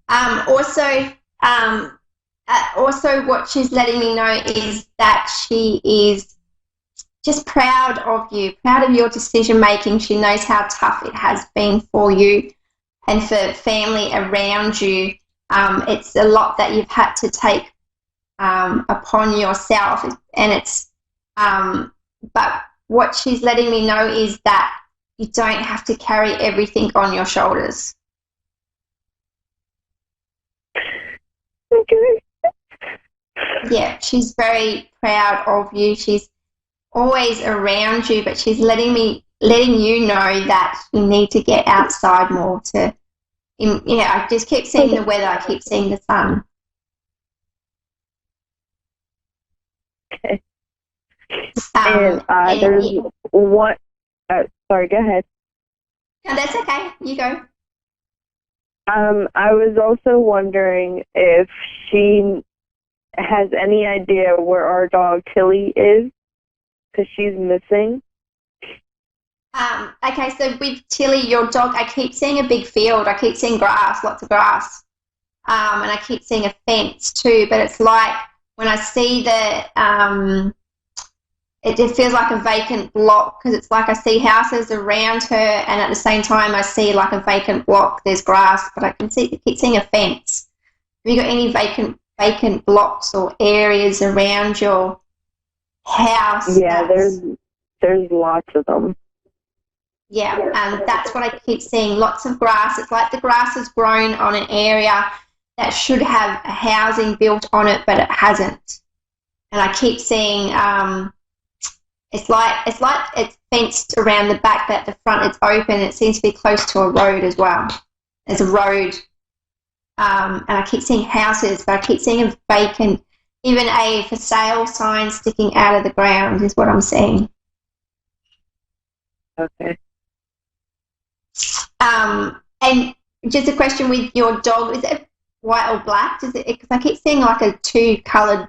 Also, what she's letting me know is that she is just proud of you, proud of your decision making. She knows how tough it has been for you and for family around you. It's a lot that you've had to take upon yourself, and but what she's letting me know is that you don't have to carry everything on your shoulders. Okay. Yeah, she's very proud of you. She's always around you, but she's letting you know that you need to get outside more I just keep seeing the weather, I keep seeing the sun. Okay. And there's one, sorry, go ahead. No, that's okay. You go. I was also wondering if she has any idea where our dog Tilly is, because she's missing. Okay, so with Tilly, your dog, I keep seeing a big field. I keep seeing grass, lots of grass. And I keep seeing a fence too, but it's like when I see it just feels like a vacant block, because it's like I see houses around her, and at the same time I see like a vacant block. There's grass, but I keep seeing a fence. Have you got any vacant blocks or areas around your house? Yeah, there's lots of them. Yeah, that's what I keep seeing, lots of grass. It's like the grass has grown on an area that should have housing built on it, but it hasn't. And I keep seeing it's like it's fenced around the back, but at the front it's open. It seems to be close to a road as well. There's a road, and I keep seeing houses, but I keep seeing a vacant, even a for sale sign sticking out of the ground is what I'm seeing. Okay. And just a question with your dog, is it white or black? Does it? Because I keep seeing like a two-coloured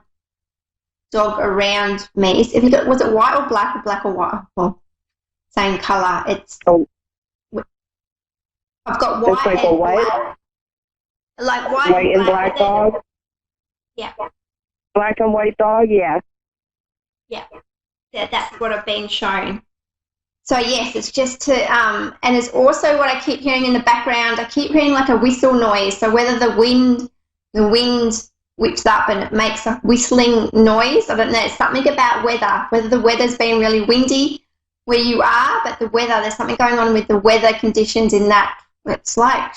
dog around me. Was it white or black or white? Well, same colour. I've got white. It's like and a white, black. Like white and black dog. Yeah. Black and white dog. Yeah. Yeah. That's what I've been shown. So yes, it's just to, and it's also what I keep hearing in the background. I keep hearing like a whistle noise. So whether the wind whips up and it makes a whistling noise, I don't know. It's something about weather. Whether the weather's been really windy where you are, but the weather, there's something going on with the weather conditions in that. It's like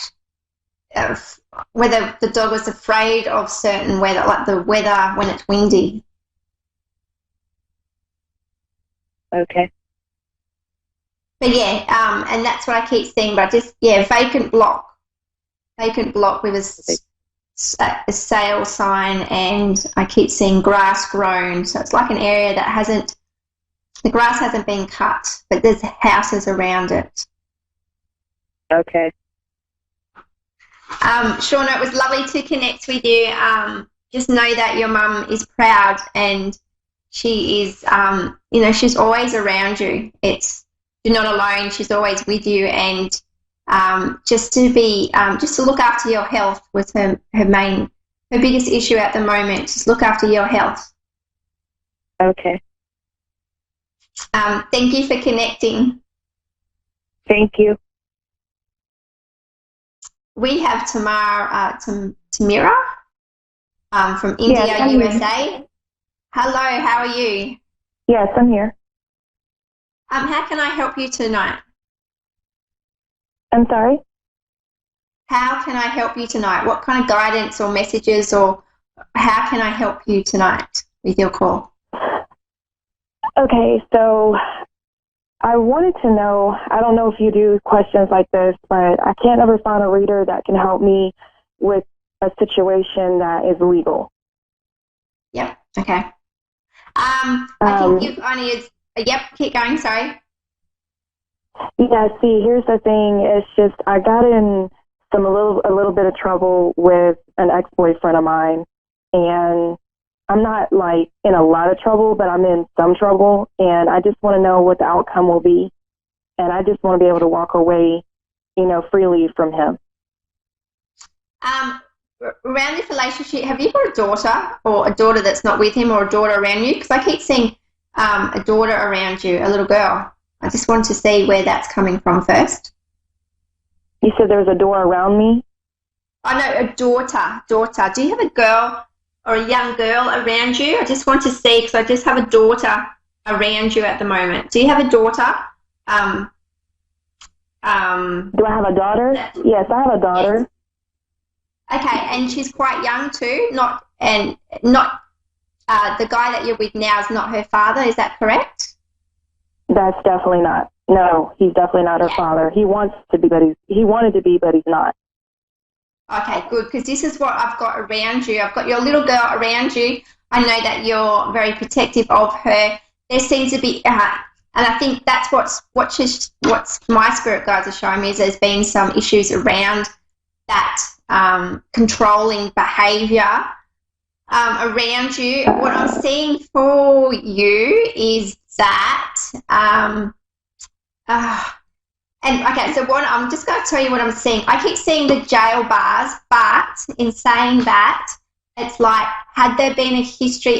whether the dog was afraid of certain weather, like the weather when it's windy. Okay. But yeah, and that's what I keep seeing. But vacant block with a sale sign, and I keep seeing grass grown. So it's like an area that the grass hasn't been cut, but there's houses around it. Okay. Shauna, it was lovely to connect with you. Just know that your mum is proud, and she is, she's always around you. You're not alone. She's always with you, and just to look after your health was her biggest issue at the moment. Just look after your health. Okay. Thank you for connecting. Thank you. We have Tamira from India, yes, USA. Hello, how are you? Yes, I'm here. How can I help you tonight? I'm sorry? How can I help you tonight? What kind of guidance or messages, or how can I help you tonight with your call? Okay, so I wanted to know, I don't know if you do questions like this, but I can't ever find a reader that can help me with a situation that is legal. Yep, okay. I can give only yep, keep going, sorry. Yeah, see, here's the thing. It's just I got in a little bit of trouble with an ex-boyfriend of mine, and I'm not like in a lot of trouble, but I'm in some trouble, and I just want to know what the outcome will be, and I just want to be able to walk away, freely from him. around this relationship, have you got a daughter or a daughter that's not with him or a daughter around you? Because I keep seeing a daughter around you, a little girl. I just want to see where that's coming from first. You said there's a door around me? I know, a daughter. Do you have a girl or a young girl around you? I just want to see because I just have a daughter around you at the moment. Do you have a daughter? Do I have a daughter? Yes, I have a daughter. Yes. Okay, and she's quite young too. Not the guy that you're with now is not her father. Is that correct? That's definitely not. No, he's definitely not her father. He wants to be, but he wanted to be, but he's not. Okay, good, because this is what I've got around you. I've got your little girl around you. I know that you're very protective of her. There seems to be, and I think that's what's my spirit guides are showing me is there's been some issues around that controlling behaviour around you. What I'm seeing for you is that, and okay, so what I'm just going to tell you what I'm seeing. I keep seeing the jail bars, but in saying that, it's like, had there been a history,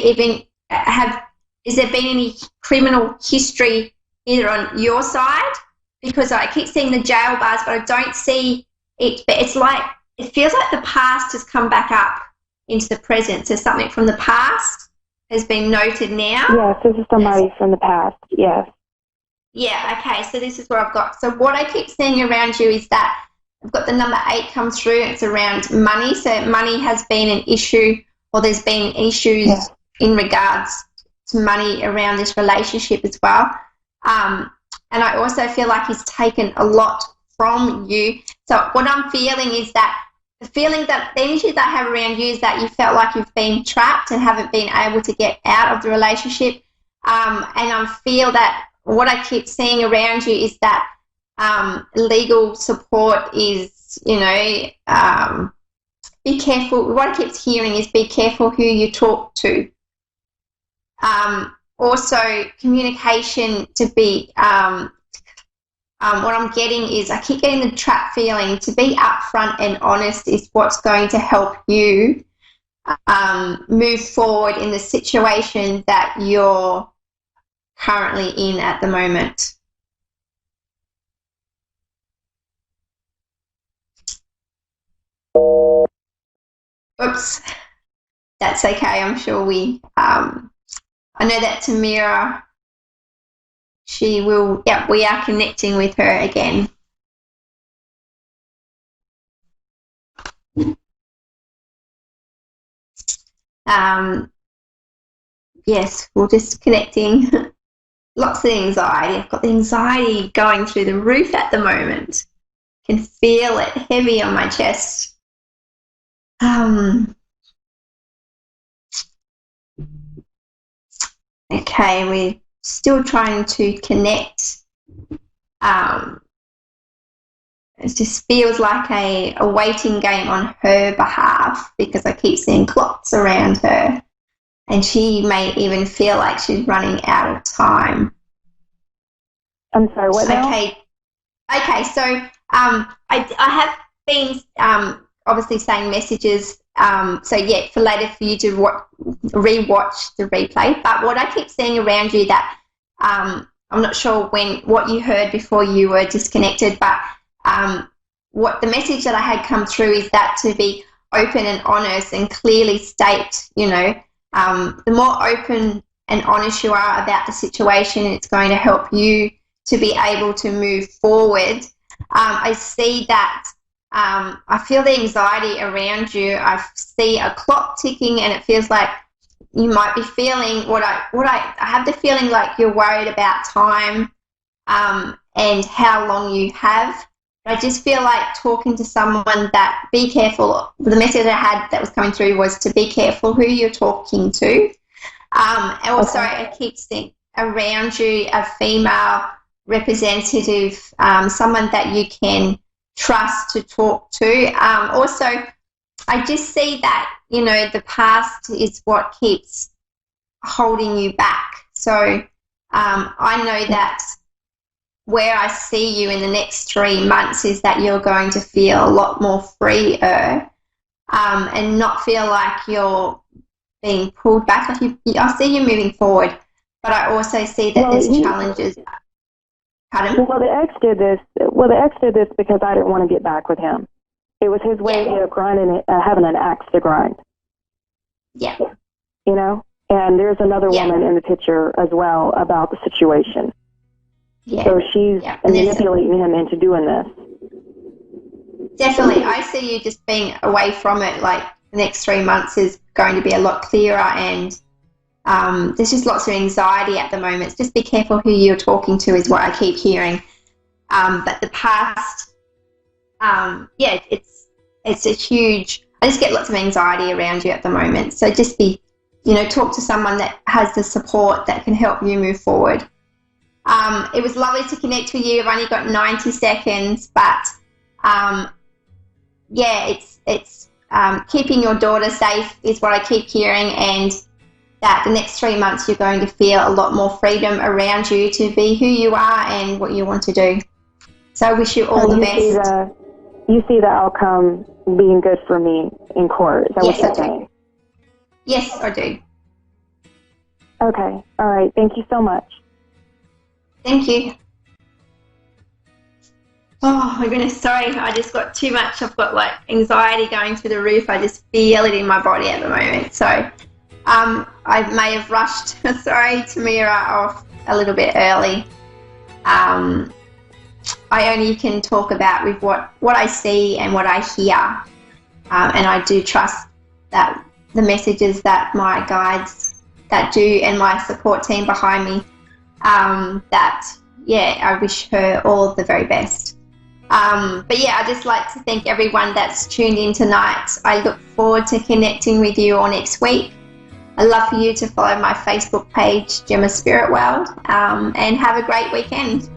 has there been any criminal history either on your side? Because I keep seeing the jail bars, but I don't see it. But it's like, it feels like the past has come back up into the present. So something from the past has been noted now. Yes, this is somebody from the past, yes. Yeah, okay, so this is what I've got. So what I keep seeing around you is that I've got the number 8 come through. It's around money. So money has been an issue, or there's been issues in regards to money around this relationship as well. And I also feel like he's taken a lot from you. So what I'm feeling is that the energy that I have around you is that you felt like you've been trapped and haven't been able to get out of the relationship. And I feel that what I keep seeing around you is that legal support is, be careful. What I keep hearing is be careful who you talk to. Also, communication to be, what I'm getting is I keep getting the trap feeling. To be upfront and honest is what's going to help you move forward in the situation that you're currently in at the moment. Oops, that's okay. I'm sure I know that Tamira, she will, we are connecting with her again. Yes, we're just connecting. Lots of anxiety. I've got the anxiety going through the roof at the moment. Can feel it heavy on my chest. Okay, we're still trying to connect. It just feels like a waiting game on her behalf because I keep seeing clocks around her. And she may even feel like she's running out of time. I'm sorry, what now? Okay, so I have been obviously saying messages, for later for you to re-watch the replay. But what I keep seeing around you that I'm not sure what you heard before you were disconnected, but what the message that I had come through is that to be open and honest and clearly state, the more open and honest you are about the situation, it's going to help you to be able to move forward. I see that I feel the anxiety around you. I see a clock ticking and it feels like you might be feeling I have the feeling like you're worried about time and how long you have. I just feel like talking to someone that be careful. The message I had that was coming through was to be careful who you're talking to. Also, I keep seeing around you a female representative, someone that you can trust to talk to. Also, I just see that, the past is what keeps holding you back. So I know that where I see you in the next 3 months is that you're going to feel a lot more freer. and not feel like you're being pulled back. Like I see you moving forward, but I also see that there's challenges. Pardon? Well, the ex did this. Well, the ex did this because I didn't want to get back with him. It was his way of grinding it, having an axe to grind. Yeah. You know? And there's another woman in the picture as well about the situation. Yeah. So she's manipulating him into doing this. Definitely. I see you just being away from it. Like the next 3 months is going to be a lot clearer, and there's just lots of anxiety at the moment. Just be careful who you're talking to is what I keep hearing. But the past, it's a huge, I just get lots of anxiety around you at the moment. So just talk to someone that has the support that can help you move forward. It was lovely to connect with you. I've only got 90 seconds, but it's keeping your daughter safe is what I keep hearing, and that the next 3 months you're going to feel a lot more freedom around you to be who you are and what you want to do. So I wish you all the best. You see the outcome being good for me in court. Is that what you're saying? Yes, I do. Okay. All right. Thank you so much. Thank you. Oh my goodness, sorry, I just got too much. I've got like anxiety going through the roof. I just feel it in my body at the moment. So I may have rushed, sorry, Tamira, off a little bit early. I only can talk about with what I see and what I hear. And I do trust that the messages that my guides that do and my support team behind me, I wish her all the very best. I'd just like to thank everyone that's tuned in tonight. I look forward to connecting with you all next week. I'd love for you to follow my Facebook page, Gemma Spirit World, and have a great weekend.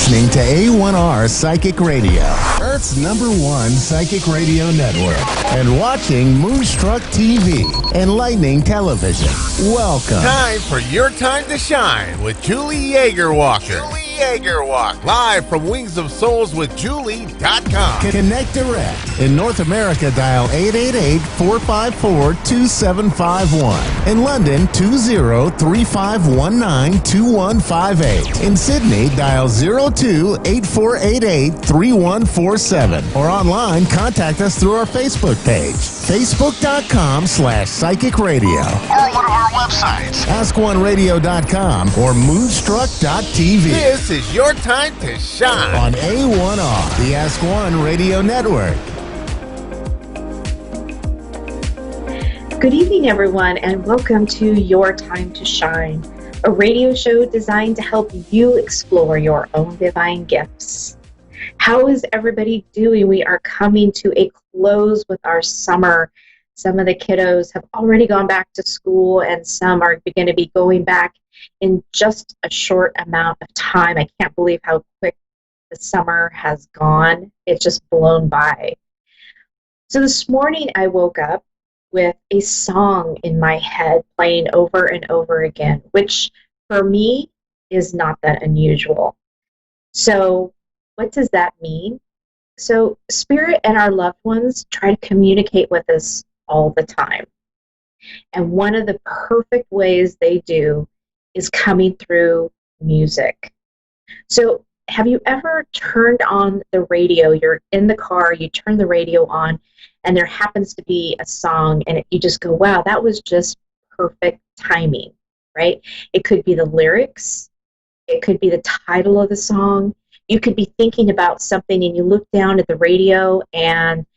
listening to A1R Psychic Radio, Earth's #1 psychic radio network, and watching Moonstruck TV and Lightning Television. Welcome. Time for Your Time to Shine with Julie Yeager Walker. Live from Wings of Souls with Julie.com. Connect direct. In North America, dial 888-454-2751. In London, 20-3519-2158. In Sydney, dial 02-8488-3147. Or online, contact us through our Facebook page, facebook.com/psychic radio. Or one of our websites, askoneradio.com or moonstruck.tv. This is Your Time to Shine on A1R, the Ask One Radio Network. Good evening, everyone, and welcome to Your Time to Shine, a radio show designed to help you explore your own divine gifts. How is everybody doing? We are coming to a close with our summer. Some of the kiddos have already gone back to school, and some are going to be going back in just a short amount of time. I can't believe how quick the summer has gone. It's just blown by. So this morning I woke up with a song in my head playing over and over again, which for me is not that unusual. So what does that mean? So Spirit and our loved ones try to communicate with us all the time. And one of the perfect ways they do is coming through music. So have you ever turned on the radio? You're in the car, you turn the radio on, and there happens to be a song, and you just go, wow, that was just perfect timing, right? It could be the lyrics. It could be the title of the song. You could be thinking about something, and you look down at the radio, and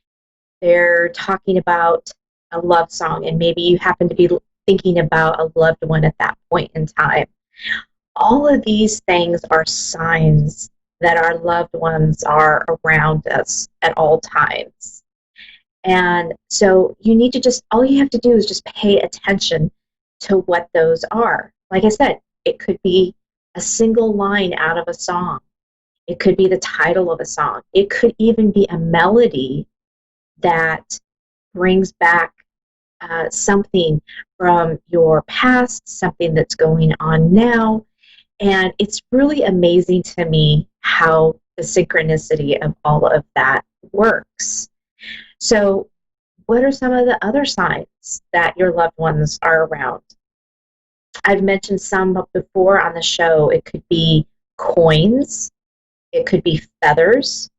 they're talking about a love song, and maybe you happen to be thinking about a loved one at that point in time. All of these things are signs that our loved ones are around us at all times. And so you need to all you have to do is just pay attention to what those are. Like I said, it could be a single line out of a song. It could be the title of a song. It could even be a melody that brings back something from your past, something that's going on now. And it's really amazing to me how the synchronicity of all of that works. So what are some of the other signs that your loved ones are around? I've mentioned some before on the show. It could be coins. It could be feathers.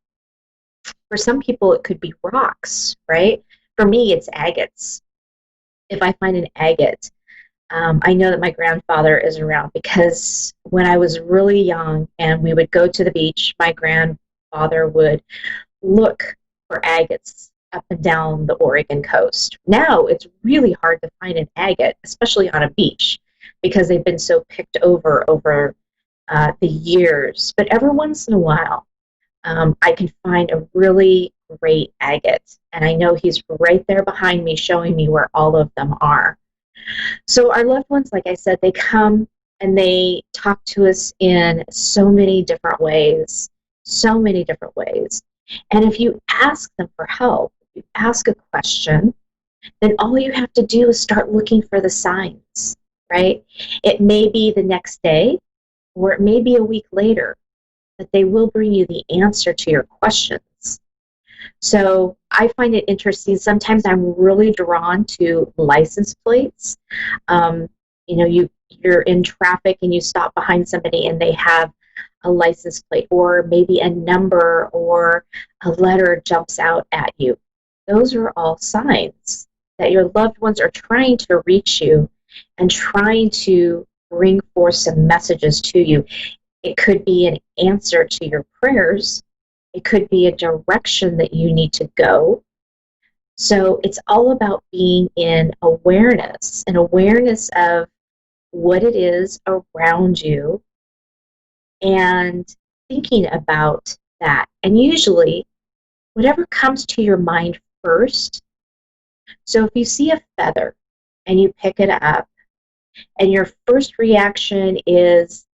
For some people, it could be rocks, right? For me, it's agates. If I find an agate, I know that my grandfather is around, because when I was really young and we would go to the beach, my grandfather would look for agates up and down the Oregon coast. Now it's really hard to find an agate, especially on a beach, because they've been so picked over the years. But every once in a while, I can find a really great agate, and I know he's right there behind me showing me where all of them are. So our loved ones, like I said, they come and they talk to us in so many different ways. And if you ask them for help, if you ask a question, then all you have to do is start looking for the signs, right? It may be the next day, or it may be a week later, but they will bring you the answer to your questions. So I find it interesting. Sometimes I'm really drawn to license plates. You're in traffic and you stop behind somebody and they have a license plate, or maybe a number or a letter jumps out at you. Those are all signs that your loved ones are trying to reach you and trying to bring forth some messages to you. It could be an answer to your prayers. It could be a direction that you need to go. So it's all about being in awareness, an awareness of what it is around you and thinking about that. And usually, whatever comes to your mind first. So if you see a feather and you pick it up, and your first reaction is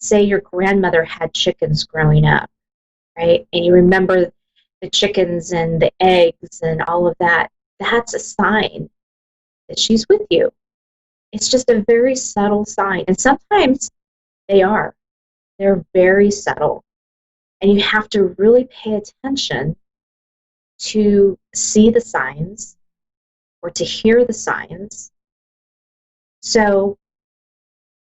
say your grandmother had chickens growing up, right? And you remember the chickens and the eggs and all of that. That's a sign that she's with you. It's just a very subtle sign. And sometimes they are. They're very subtle. And you have to really pay attention to see the signs or to hear the signs. So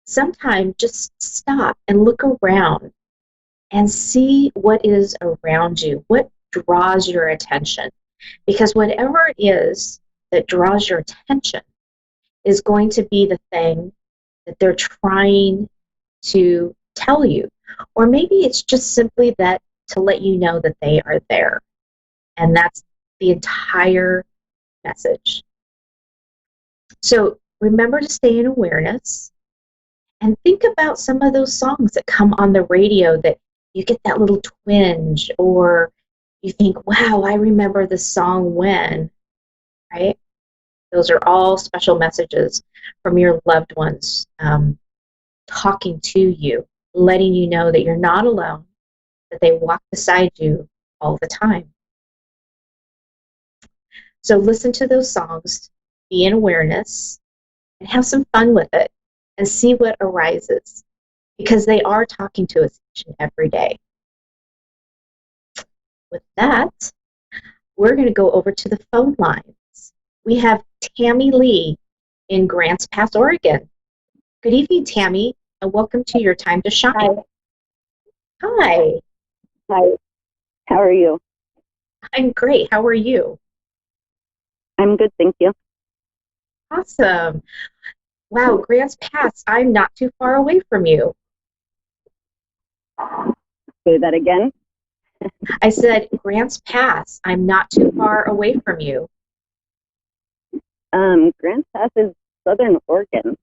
sometimes just stop and look around and see what is around you, what draws your attention. Because whatever it is that draws your attention is going to be the thing that they're trying to tell you. Or maybe it's just simply that to let you know that they are there. And that's the entire message. So remember to stay in awareness and think about some of those songs that come on the radio that you get that little twinge, or you think, wow, I remember the song when, right? Those are all special messages from your loved ones talking to you, letting you know that you're not alone, that they walk beside you all the time. So listen to those songs, be in awareness, and have some fun with it, and see what arises, because they are talking to us each and every day. With that, we're going to go over to the phone lines. We have Tammy Lee in Grants Pass, Oregon. Good evening, Tammy, and welcome to Your Time to Shine. Hi. Hi. Hi. How are you? I'm great. How are you? I'm good, thank you. Awesome. Wow, Grants Pass, I'm not too far away from you. Say that again. I said, Grants Pass, I'm not too far away from you. Grants Pass is Southern Oregon.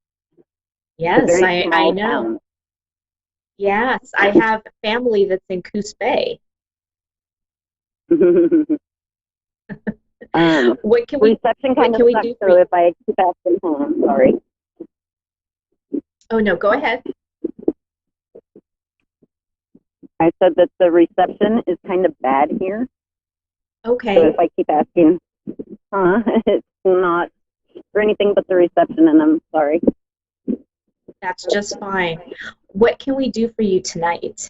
Yes, I know. Town. Yes, I have family that's in Coos Bay. What can we reception kind what of can we sucks, do so for you? if I keep asking, hold on, sorry. Oh, no, go ahead. I said that the reception is kind of bad here. Okay. So if I keep asking, it's not for anything but the reception, and I'm sorry. That's just fine. What can we do for you tonight?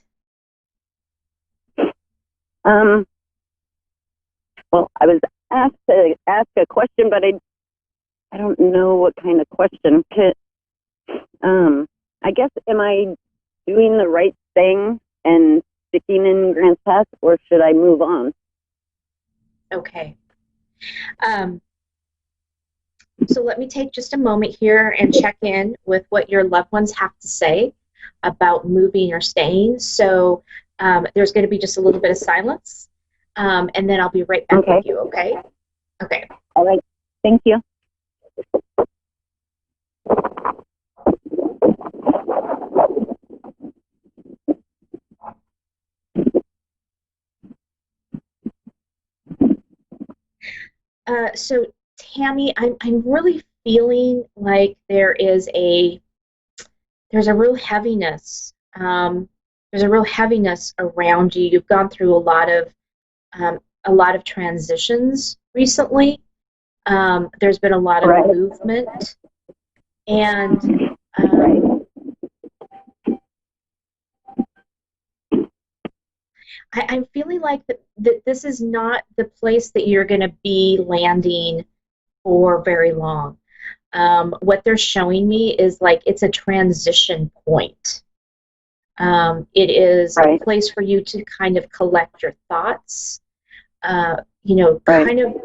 Well, I was asked to ask a question, but I don't know what kind of question. I guess, am I doing the right thing and sticking in Grants Pass, or should I move on? Okay. So let me take just a moment here and check in with what your loved ones have to say about moving or staying. So there's going to be just a little bit of silence, and then I'll be right back with you, okay? Okay. All right. Thank you. So Tammy, I'm really feeling like there's a real heaviness. There's a real heaviness around you. You've gone through a lot of transitions recently. There's been a lot of movement, and I'm feeling like that this is not the place that you're going to be landing for very long. What they're showing me is like it's a transition point. It is a place for you to kind of collect your thoughts, kind of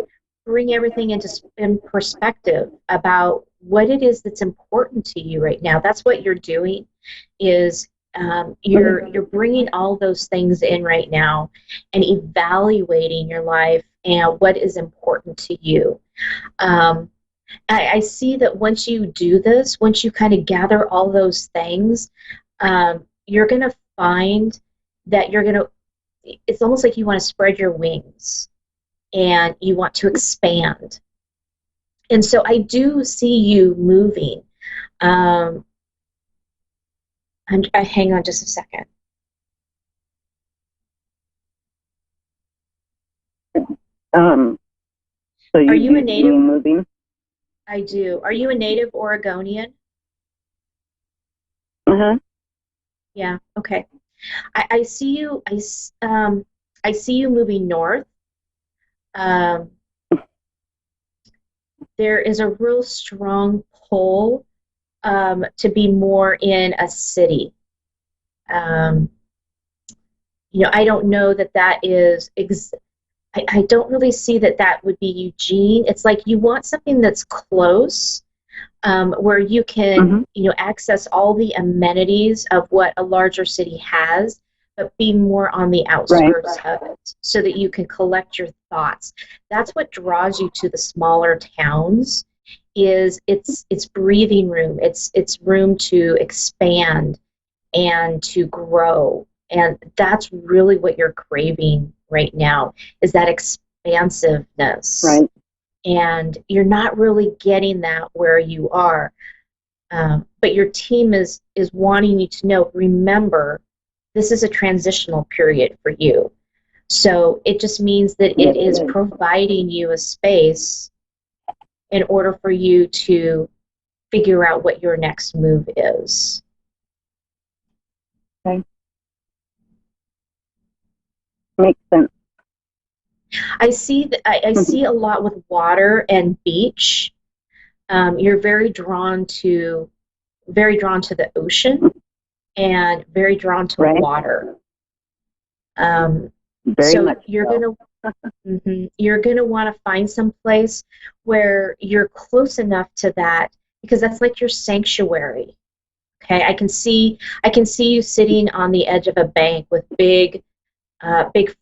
bring everything in perspective about what it is that's important to you right now. That's what you're doing, is you're bringing all those things in right now and evaluating your life and what is important to you. I see that once you do this, once you kind of gather all those things, you're going to find that it's almost like you want to spread your wings and you want to expand. And so I do see you moving. hang on just a second. So Are you a see native? me moving? I do. Are you a native Oregonian? Uh-huh. Yeah. Okay. I see you. I see you moving north. Um, there is a real strong pull to be more in a city. I don't know that is. I don't really see that would be Eugene. It's like you want something that's close, where you can, access all the amenities of what a larger city has, but be more on the outskirts of it, so that you can collect your thoughts. That's what draws you to the smaller towns. Is it's breathing room. It's room to expand and to grow, and that's really what you're craving right now. Is that expansiveness? Right. And you're not really getting that where you are. But your team is wanting you to know, remember, this is a transitional period for you. So it just means that it is providing you a space in order for you to figure out what your next move is. Okay. Makes sense. I see I see a lot with water and beach. You're very drawn to the ocean and very drawn to water. Very so much you're so. gonna you're gonna want to find some place where you're close enough to that, because that's like your sanctuary. Okay, I can see you sitting on the edge of a bank with big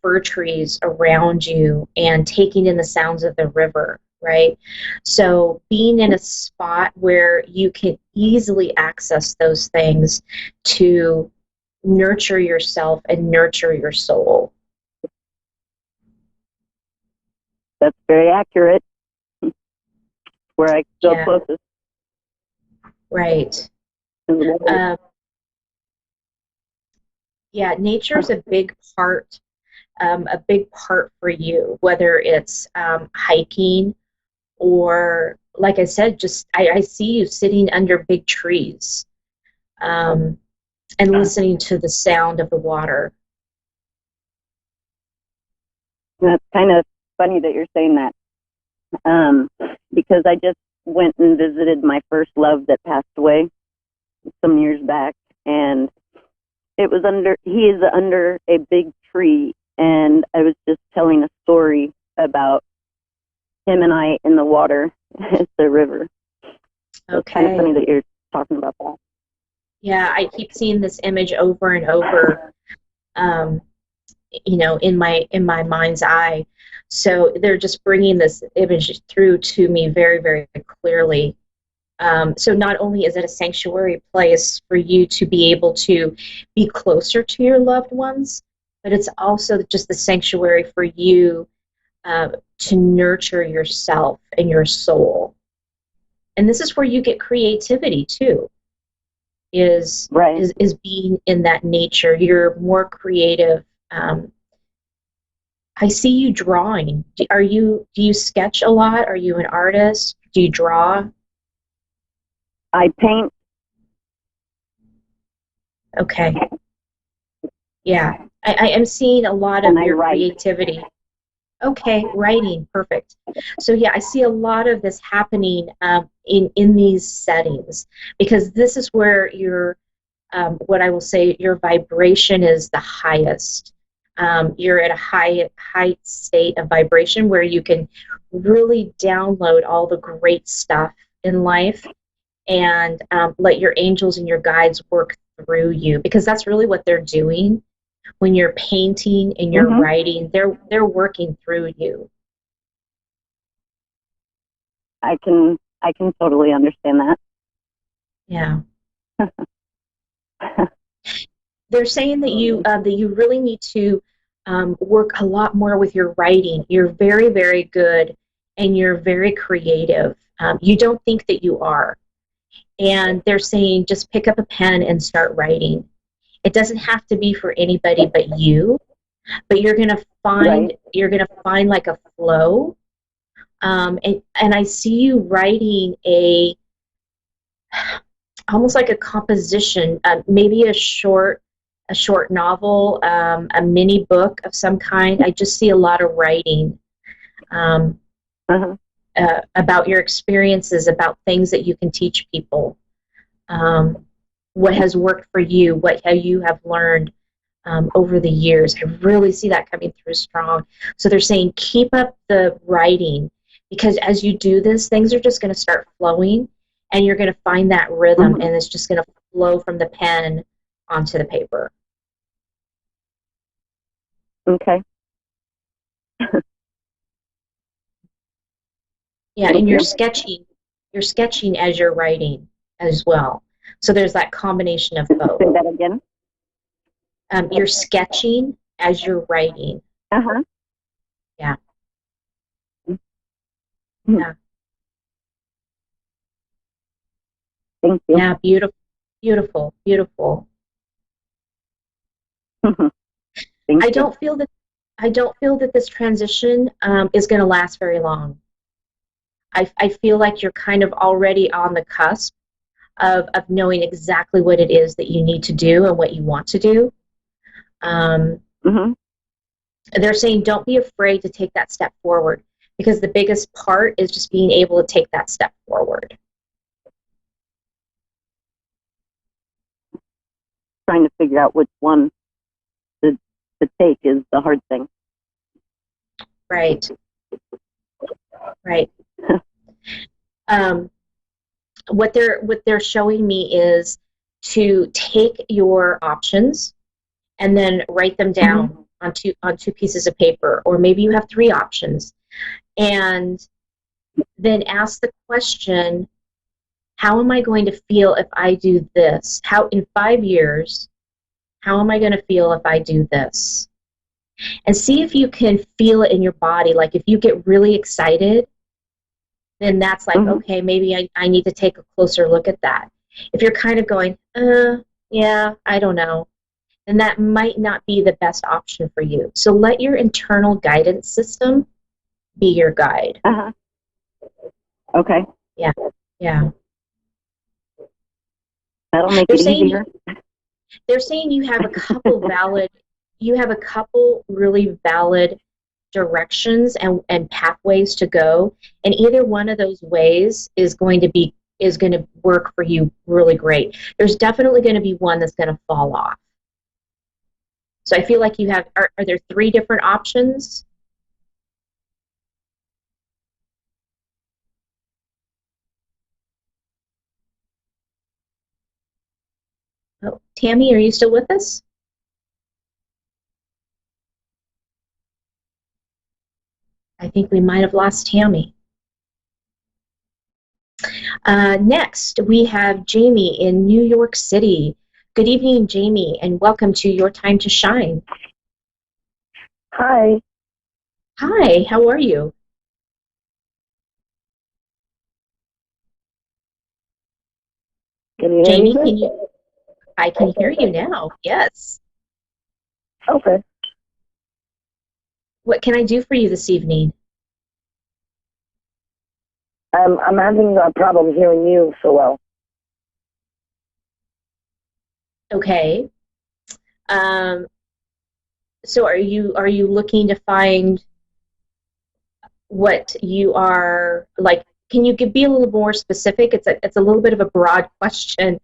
fir trees around you and taking in the sounds of the river, right? So being in a spot where you can easily access those things to nurture yourself and nurture your soul. That's very accurate. Where I go closest. Right. Nature's a big part for you, whether it's hiking or, like I said, just I see you sitting under big trees and listening to the sound of the water. That's kind of funny that you're saying that, because I just went and visited my first love that passed away some years back, and he is under a big tree, and I was just telling a story about him and I in the water at the river. So it's kind of funny that you're talking about that. Yeah, I keep seeing this image over and over, in my mind's eye. So they're just bringing this image through to me very, very clearly. So not only is it a sanctuary place for you to be able to be closer to your loved ones, but it's also just the sanctuary for you to nurture yourself and your soul. And this is where you get creativity too, is being in that nature. You're more creative. I see you drawing. Do you sketch a lot? Are you an artist? Do you draw? I paint. Okay. Yeah, I am seeing a lot of your creativity. Okay, writing, perfect. So yeah, I see a lot of this happening in these settings, because this is where your what I will say, your vibration is the highest. You're at a high state of vibration where you can really download all the great stuff in life, and let your angels and your guides work through you, because that's really what they're doing. When you're painting and you're writing, they're working through you. I can totally understand that. Yeah. They're saying that you really need to work a lot more with your writing. You're very, very good, and you're very creative. You don't think that you are. And they're saying just pick up a pen and start writing. It doesn't have to be for anybody but you, but you're gonna find like a flow. And I see you writing almost like a composition, maybe a short novel, a mini book of some kind. I just see a lot of writing about your experiences, about things that you can teach people, what has worked for you, how you have learned over the years. I really see that coming through strong. So they're saying keep up the writing, because as you do this, things are just going to start flowing, and you're going to find that rhythm, and it's just going to flow from the pen onto the paper. Okay. Yeah, and you're sketching as you're writing as well. So there's that combination of both. Say that again. You're sketching as you're writing. Yeah. Yeah. Thank you. Yeah, beautiful, beautiful, beautiful. I don't feel that this transition is going to last very long. I feel like you're kind of already on the cusp of knowing exactly what it is that you need to do and what you want to do. They're saying don't be afraid to take that step forward, because the biggest part is just being able to take that step forward. Trying to figure out which one to take is the hard thing. Right. Right. What they're showing me is to take your options and then write them down on two pieces of paper, or maybe you have 3 options, and then ask the question, how am I going to feel if I do this? How in 5 years, how am I going to feel if I do this? And see if you can feel it in your body. Like if you get really excited, then that's like, okay, maybe I need to take a closer look at that. If you're kind of going, yeah, I don't know, then that might not be the best option for you. So let your internal guidance system be your guide. Okay. Yeah. Yeah. That'll make it easier. They're saying you have a couple really valid directions and pathways to go, and either one of those ways is going to work for you really great. There's definitely going to be one that's going to fall off. So I feel like you have, are there 3 different options? Oh, Tammy, are you still with us? I think we might have lost Tammy. Next, we have Jamie in New York City. Good evening, Jamie, and welcome to Your Time to Shine. Hi. Hi, how are you? Can you hear Jamie, me? I can hear you now, yes. Okay. What can I do for you this evening? I'm having a problem hearing you so well. Okay. So are you looking to find what you are like? Can you be a little more specific? It's a little bit of a broad question.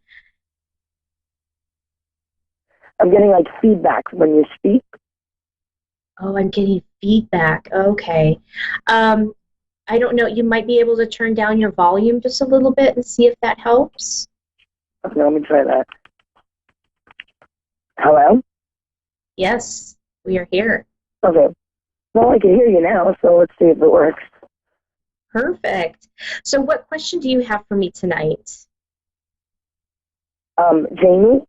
I'm getting like feedback when you speak. Oh, I'm getting feedback. Okay. I don't know. You might be able to turn down your volume just a little bit and see if that helps. Okay, let me try that. Hello? Yes, we are here. Okay. Well, I can hear you now, so let's see if it works. Perfect. So what question do you have for me tonight? Jamie?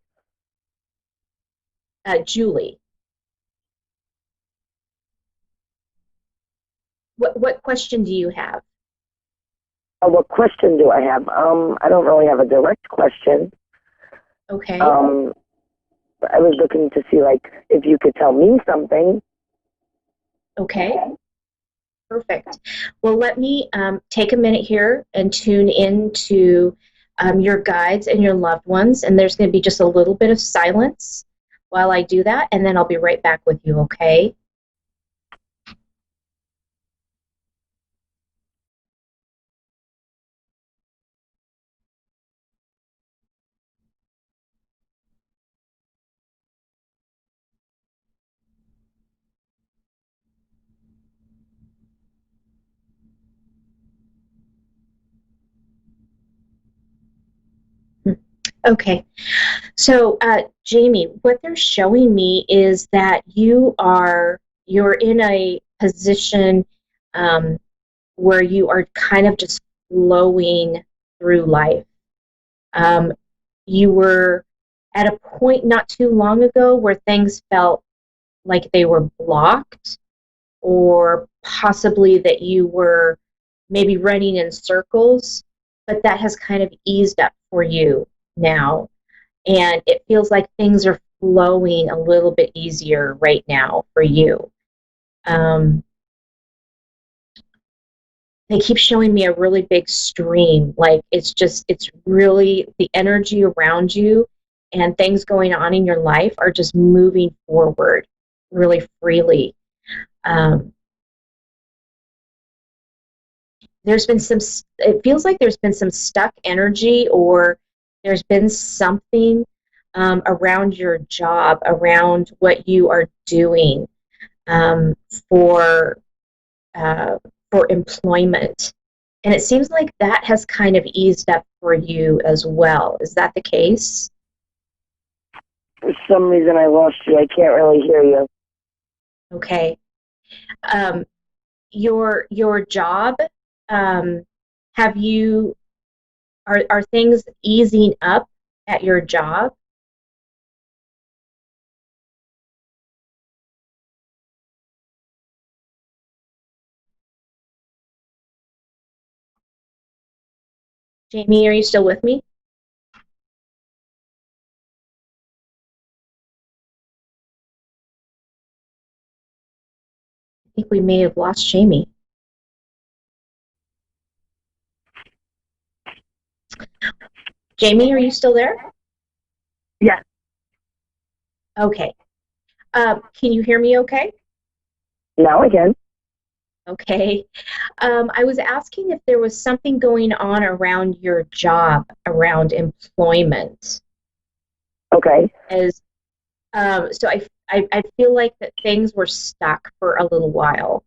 Julie. What question do you have? what question do I have? I don't really have a direct question. Okay. I was looking to see, like, if you could tell me something. Okay. Perfect. Well, let me take a minute here and tune into your guides and your loved ones, and there's going to be just a little bit of silence while I do that, and then I'll be right back with you, okay? Okay. So, Jamie, what they're showing me is that you're in a position where you are kind of just flowing through life. You were at a point not too long ago where things felt like they were blocked, or possibly that you were maybe running in circles, but that has kind of eased up for you now. And it feels like things are flowing a little bit easier right now for you. They keep showing me a really big stream. Like it's really the energy around you and things going on in your life are just moving forward really freely. It feels like there's been some stuck energy, or there's been something around your job, around what you are doing for employment. And it seems like that has kind of eased up for you as well. Is that the case? For some reason I lost you. I can't really hear you. Okay. Your job, are things easing up at your job? Jamie, are you still with me? I think we may have lost Jamie. Jamie, are you still there? Yeah. Okay. Can you hear me okay? Now again. Okay. I was asking if there was something going on around your job, around employment. Okay. So I feel like that things were stuck for a little while,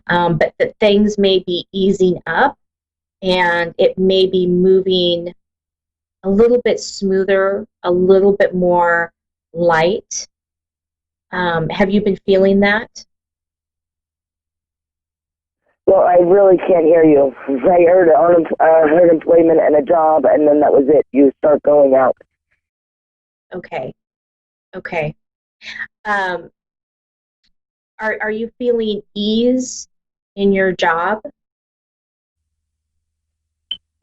but that things may be easing up and it may be moving a little bit smoother, a little bit more light. Have you been feeling that? Well, I really can't hear you. I heard employment and a job, and then that was it. You start going out. Okay. Okay. Are you feeling ease in your job?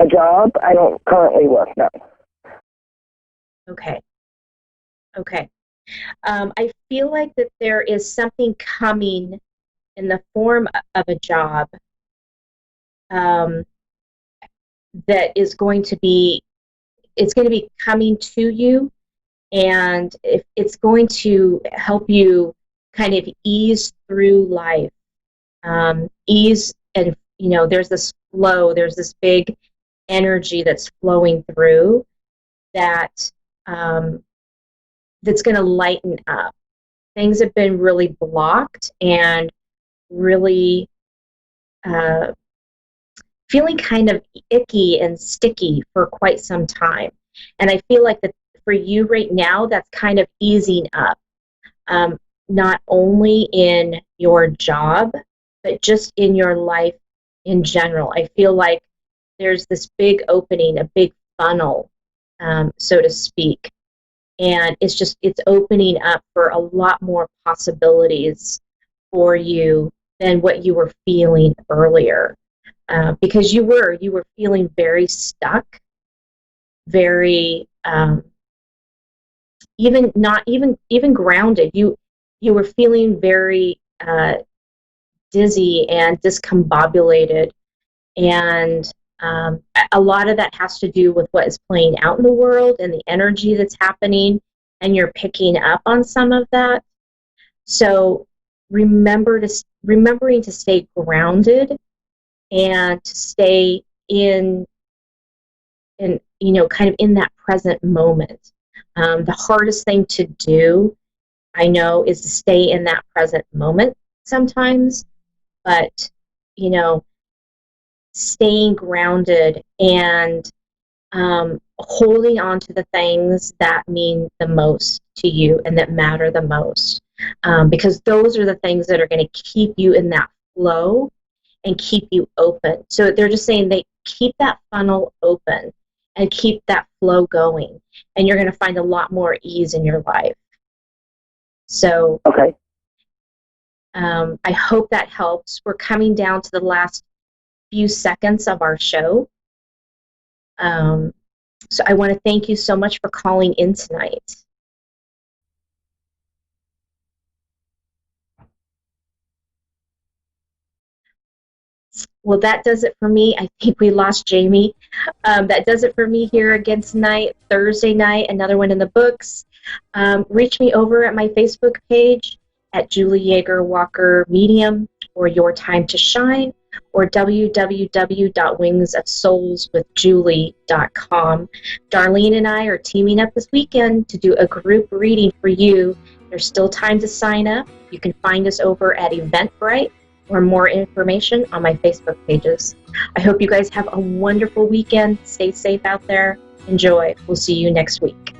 A job? I don't currently work, no. Okay. Okay. I feel like that there is something coming in the form of a job that is going to be coming to you, and if it's going to help you kind of ease through life, ease, and there's this flow, there's this big energy that's flowing through that that's going to lighten up. Things have been really blocked and really feeling kind of icky and sticky for quite some time. And I feel like that for you right now, that's kind of easing up, not only in your job, but just in your life in general. I feel like there's this big opening, a big funnel, so to speak. And it's opening up for a lot more possibilities for you than what you were feeling earlier. because you were feeling very stuck, very even grounded. You were feeling very dizzy and discombobulated, and a lot of that has to do with what is playing out in the world and the energy that's happening, and you're picking up on some of that. So remembering to stay grounded and to stay in kind of in that present moment. The hardest thing to do, I know, is to stay in that present moment sometimes, but staying grounded and holding on to the things that mean the most to you and that matter the most, because those are the things that are going to keep you in that flow and keep you open. So they're just saying they keep that funnel open and keep that flow going, and you're going to find a lot more ease in your life. So okay. I hope that helps. We're coming down to the last few seconds of our show. So I want to thank you so much for calling in tonight. Well, that does it for me. I think we lost Jamie. That does it for me here again tonight, Thursday night, another one in the books. Reach me over at my Facebook page at Julie Yeager Walker Medium, or Your Time to Shine, or www.wingsofsoulswithjulie.com. Darlene and I are teaming up this weekend to do a group reading for you. There's still time to sign up. You can find us over at Eventbrite, or more information on my Facebook pages. I hope you guys have a wonderful weekend. Stay safe out there. Enjoy. We'll see you next week.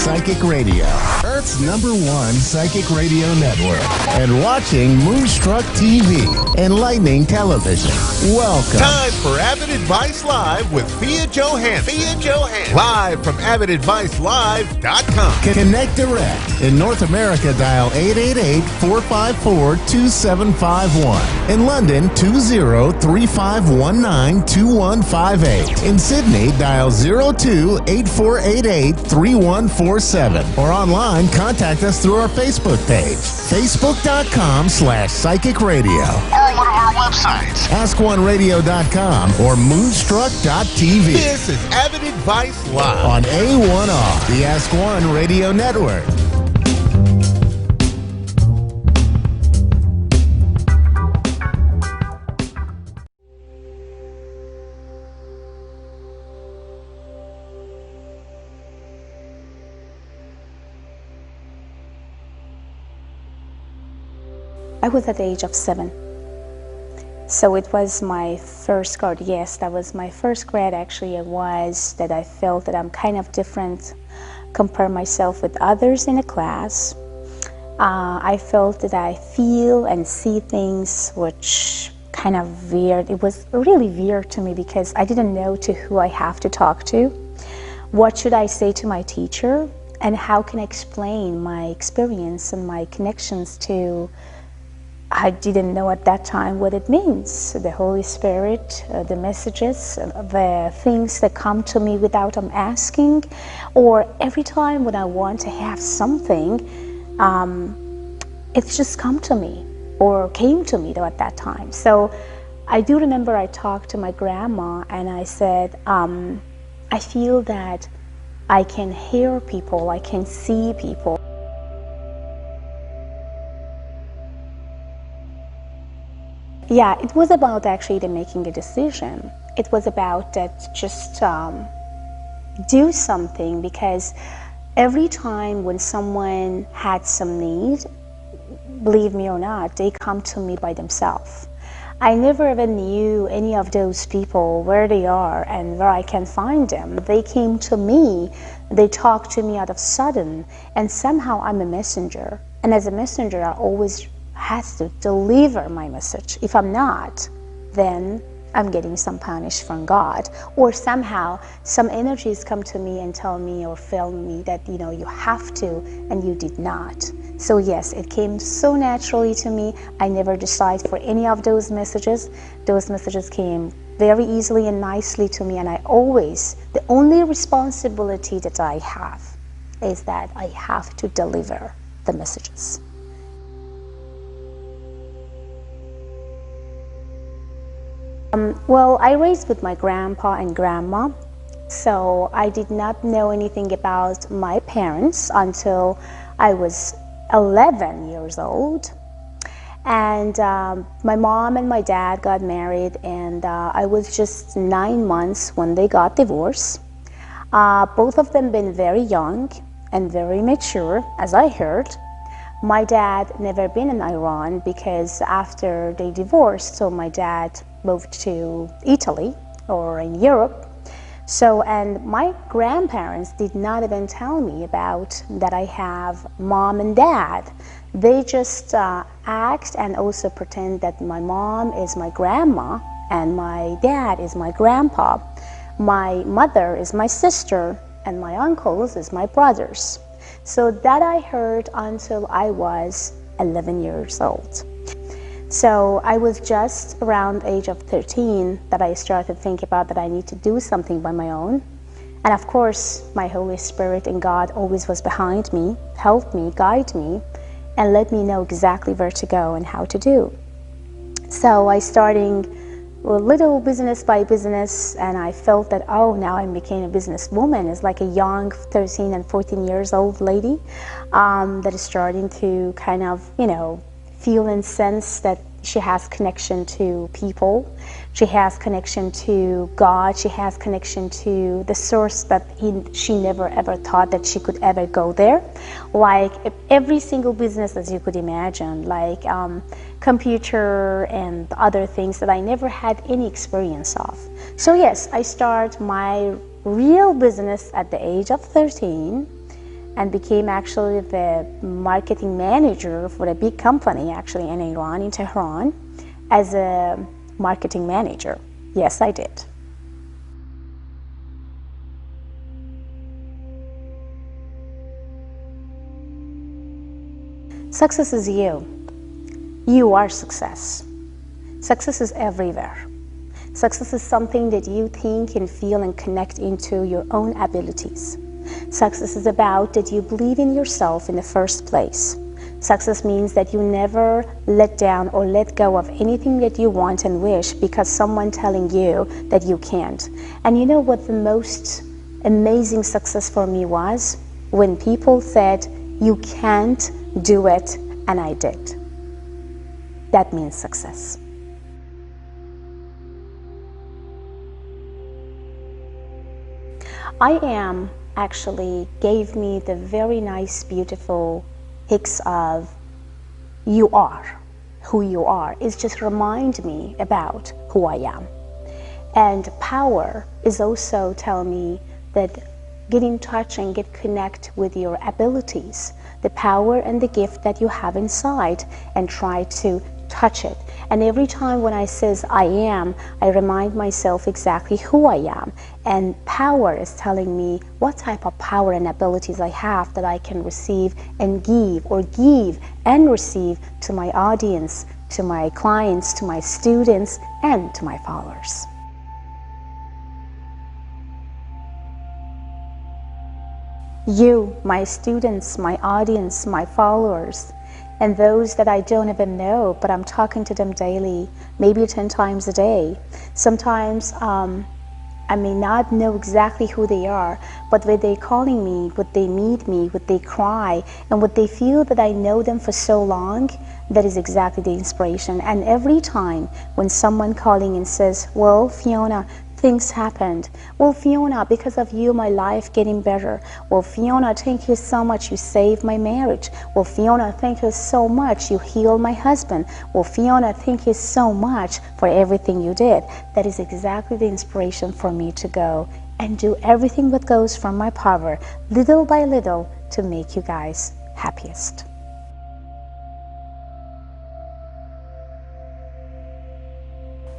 Psychic Radio, Earth's #1 psychic radio network, and watching Moonstruck TV, enlightening television. Welcome. Time for Avid Advice Live with Fia Johansson. Live from AvidAdviceLive.com. Connect direct. In North America, dial 888-454-2751. In London, 20-3519-2158. In Sydney, dial 02-8488-3147. Or online, contact us through our Facebook page, facebook.com/Psychic Radio. Or one of our websites, askoneradio.com or moonstruck.tv. This is Avid Advice Live On A1R, the Ask One Radio Network. I was at the age of 7. So it was my first grade. Yes, that was my first grade. Actually, it was that I felt that I'm kind of different, compare myself with others in the class. I felt that I feel and see things which kind of weird. It was really weird to me because I didn't know to who I have to talk to. What should I say to my teacher? And how can I explain my experience and my connections to I didn't know at that time what it means. The Holy Spirit, the messages, the things that come to me without them asking, or every time when I want to have something, it's just come to me or came to me at that time. So I do remember I talked to my grandma and I said, I feel that I can hear people, I can see people. Yeah, it was about actually making a decision. It was about that just do something, because every time when someone had some need, believe me or not, they come to me by themselves. I never even knew any of those people, where they are and where I can find them. They came to me, they talked to me out of sudden, and somehow I'm a messenger. And as a messenger, I always has to deliver my message. If I'm not, then I'm getting some punish from God, or somehow some energies come to me and tell me or tell me that you have to, and you did not. So yes, it came so naturally to me. I never decided for any of those messages. Those messages came very easily and nicely to me, and I always, the only responsibility that I have is that I have to deliver the messages. Well, I raised with my grandpa and grandma, so I did not know anything about my parents until I was 11 years old. And my mom and my dad got married, and I was just 9 months when they got divorced. Both of them been very young and very mature, as I heard. My dad never been in Iran because after they divorced, so my dad moved to Italy or in Europe. So, and my grandparents did not even tell me about that I have mom and dad. They just act and also pretend that my mom is my grandma and my dad is my grandpa. My mother is my sister and my uncles is my brothers. So that I heard until I was 11 years old. So I was just around the age of 13 that I started thinking about that I need to do something by my own. And of course, my Holy Spirit and God always was behind me, helped me, guide me, and let me know exactly where to go and how to do. So I started a little business by business, and I felt that, oh, now I became a businesswoman. It's like a young 13 and 14 years old lady that is starting to kind of, feel and sense that she has connection to people. She has connection to God. She has connection to the source that she never ever thought that she could ever go there. Like every single business as you could imagine, like computer and other things that I never had any experience of. So yes, I start my real business at the age of 13 and became actually the marketing manager for a big company actually in Iran, in Tehran, as a marketing manager. Yes, I did. Success is you. You are success. Success is everywhere. Success is something that you think and feel and connect into your own abilities. Success is about that you believe in yourself in the first place. Success means that you never let down or let go of anything that you want and wish because someone telling you that you can't. And you know what the most amazing success for me was? When people said, you can't do it, and I did. That means success. I am actually gave me the very nice, beautiful hicks of you are who you are. It's just remind me about who I am. And power is also tell me that get in touch and get connect with your abilities, the power and the gift that you have inside, and try to touch it. And every time when I says I am, I remind myself exactly who I am. And power is telling me what type of power and abilities I have that I can receive and give, or give and receive to my audience, to my clients, to my students, and to my followers. You, my students, my audience, my followers, and those that I don't even know, but I'm talking to them daily, maybe 10 times a day. Sometimes I may not know exactly who they are, but when they calling me, would they meet me, would they cry, and would they feel that I know them for so long, that is exactly the inspiration. And every time when someone calling and says, well, Fiona, things happened. Well, Fiona, because of you, my life getting better. Well, Fiona, thank you so much. You saved my marriage. Well, Fiona, thank you so much. You healed my husband. Well, Fiona, thank you so much for everything you did. That is exactly the inspiration for me to go and do everything that goes from my power, little by little, to make you guys happiest.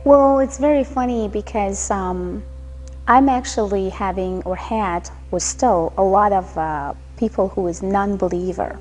Well, it's very funny because I'm actually having or had or still a lot of people who is non-believer.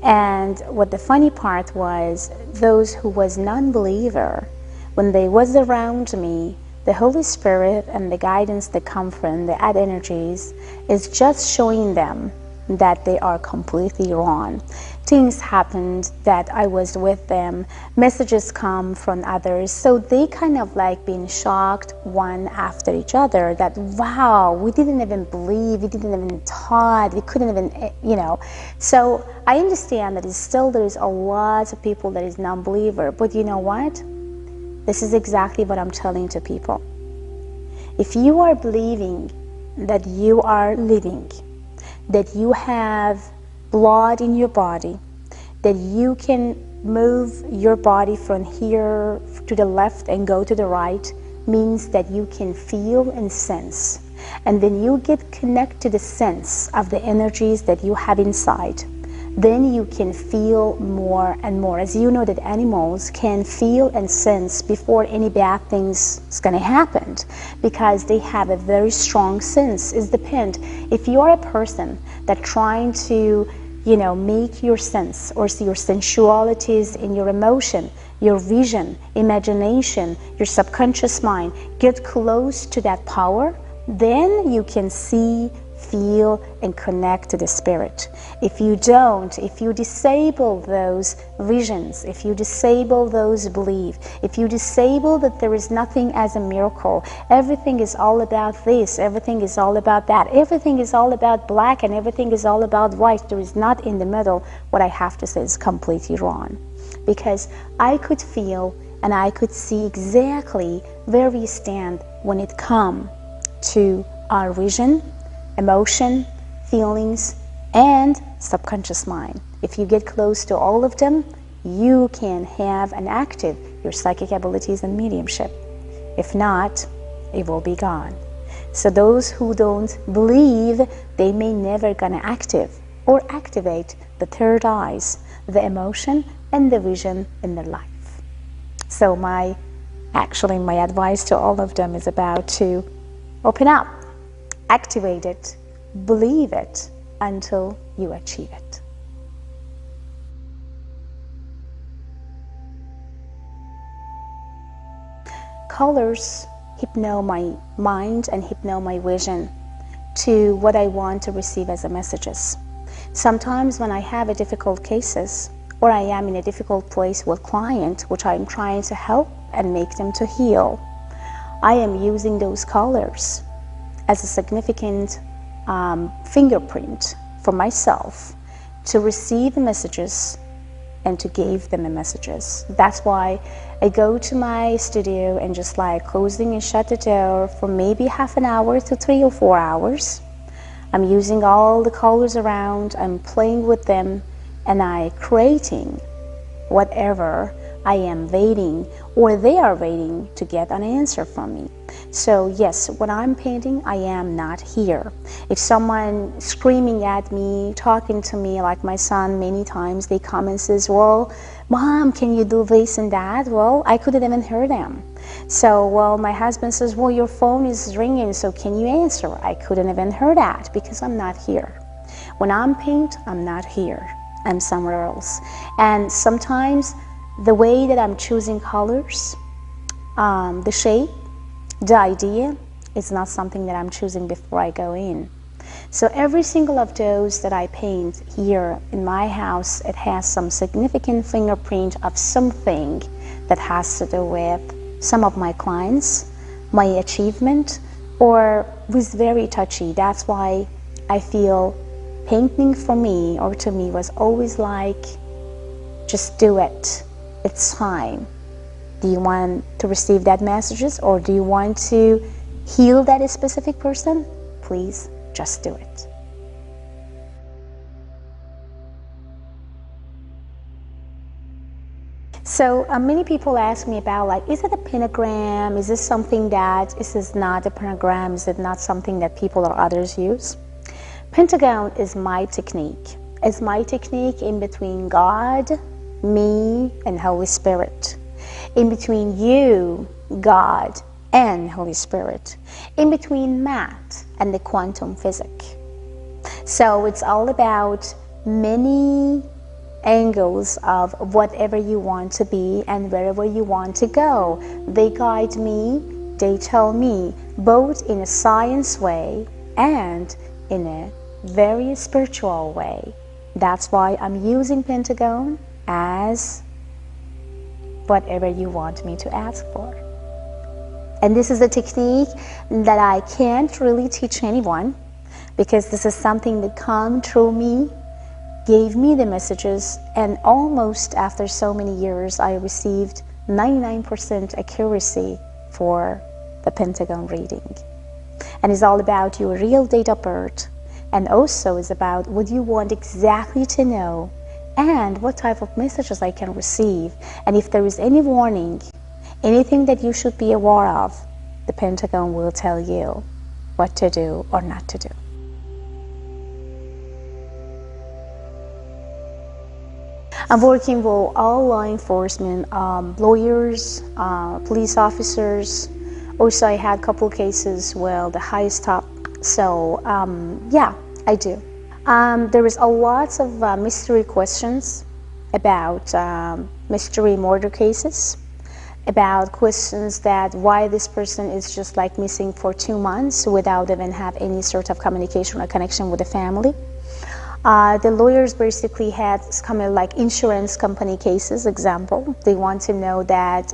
And what the funny part was, those who was non-believer, when they was around me, the Holy Spirit and the guidance that come from the add energies is just showing them that they are completely wrong. Things happened that I was with them, messages come from others, so they kind of like being shocked one after each other that, wow, we didn't even believe, we didn't even thought, we couldn't even, you know. So I understand that there is a lot of people that is non-believer, but you know what? This is exactly what I'm telling to people. If you are believing that you are living, that you have blood in your body, that you can move your body from here to the left and go to the right, means that you can feel and sense. And then you get connected to the sense of the energies that you have inside. Then you can feel more and more. As you know that animals can feel and sense before any bad things is going to happen, because they have a very strong sense. It depends. If you are a person that trying to, you know, make your sense or see your sensualities in your emotion, your vision, imagination, your subconscious mind, get close to that power, then you can see, feel, and connect to the spirit. If you don't, if you disable those visions, if you disable those beliefs, if you disable that there is nothing as a miracle, everything is all about this, everything is all about that, everything is all about black and everything is all about white, there is not in the middle, what I have to say is completely wrong. Because I could feel and I could see exactly where we stand when it comes to our vision, emotion, feelings, and subconscious mind. If you get close to all of them, you can have and active your psychic abilities and mediumship. If not, it will be gone. So those who don't believe, they may never gonna active or activate the third eyes, the emotion and the vision in their life. So my advice to all of them is about to open up, activate it, believe it until you achieve it. Colors hypno my mind and hypno my vision to what I want to receive as a messages. Sometimes when I have a difficult cases, or I am in a difficult place with client, which I'm trying to help and make them to heal, I am using those colors as a significant fingerprint for myself to receive the messages and to give them the messages. That's why I go to my studio and just like closing and shut the door for maybe half an hour to 3 or 4 hours. I'm using all the colors around, I'm playing with them, and I creating whatever I am waiting or they are waiting to get an answer from me. So yes, when I'm painting, I am not here. If someone screaming at me, talking to me, like my son, many times they come and says, well, Mom, can you do this and that? Well, I couldn't even hear them. So, well, my husband says, well, your phone is ringing, so can you answer? I couldn't even hear that because I'm not here. When I'm paint, I'm not here. I'm somewhere else. And sometimes the way that I'm choosing colors, the shape, the idea, is not something that I'm choosing before I go in. So every single of those that I paint here in my house, it has some significant fingerprint of something that has to do with some of my clients, my achievement, or was very touchy. That's why I feel painting for me, or to me, was always like, just do it. It's time. Do you want to receive that messages, or do you want to heal that specific person? Please, just do it. So many people ask me about, like, is it a pentagram? Is this something that, is this not a pentagram? Is it not something that people or others use? Pentagon is my technique. It's my technique in between God, me, and Holy Spirit. In between you, God, and Holy Spirit. In between math and the quantum physics. So it's all about many angles of whatever you want to be and wherever you want to go. They guide me, they tell me, both in a science way and in a very spiritual way. That's why I'm using Pentagon as whatever you want me to ask for. And this is a technique that I can't really teach anyone, because this is something that come through me, gave me the messages, and almost after so many years I received 99% accuracy for the Pentagon reading. And it's all about your real date of birth, and also is about what you want exactly to know and what type of messages I can receive. And if there is any warning, anything that you should be aware of, the Pentagon will tell you what to do or not to do. I'm working with all law enforcement, lawyers, police officers. Also, I had a couple cases with the highest top. So, yeah, I do. There is a lot of mystery questions about mystery murder cases, about questions that why this person is just like missing for 2 months without even have any sort of communication or connection with the family. The lawyers basically had kind of like insurance company cases, example. They want to know that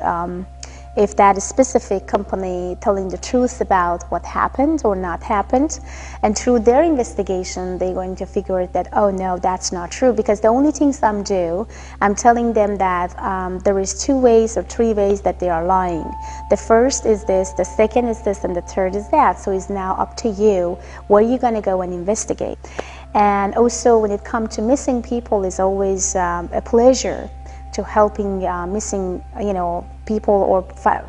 if that specific company telling the truth about what happened or not happened. And through their investigation, they're going to figure that, oh no, that's not true. Because the only things I'm telling them that there is 2 ways or 3 ways that they are lying. The first is this, the second is this, and the third is that. So it's now up to you where you're going to go and investigate. And also when it comes to missing people, it's always a pleasure to helping missing, people or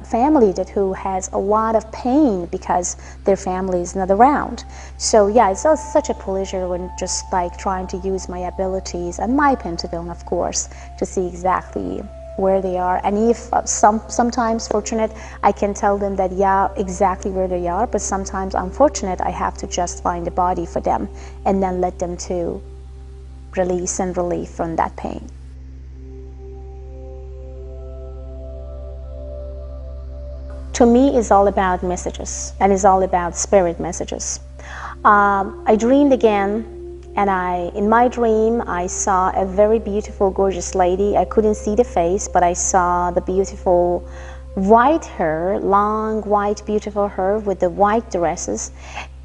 family that who has a lot of pain because their family is not around. So yeah, it's such a pleasure when just like trying to use my abilities and my Pentagon, of course, to see exactly where they are. And if sometimes fortunate, I can tell them that yeah, exactly where they are, but sometimes unfortunate, I have to just find a body for them and then let them to release and relief from that pain. To me, it's all about messages, and it's all about spirit messages. I dreamed again, and in my dream, I saw a very beautiful, gorgeous lady. I couldn't see the face, but I saw the beautiful white hair, long, white, beautiful hair with the white dresses.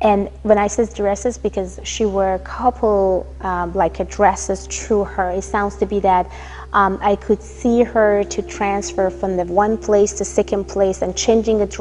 And when I say dresses, because she wore a couple like dresses through her, it sounds to be that I could see her to transfer from the one place to second place and changing the dress.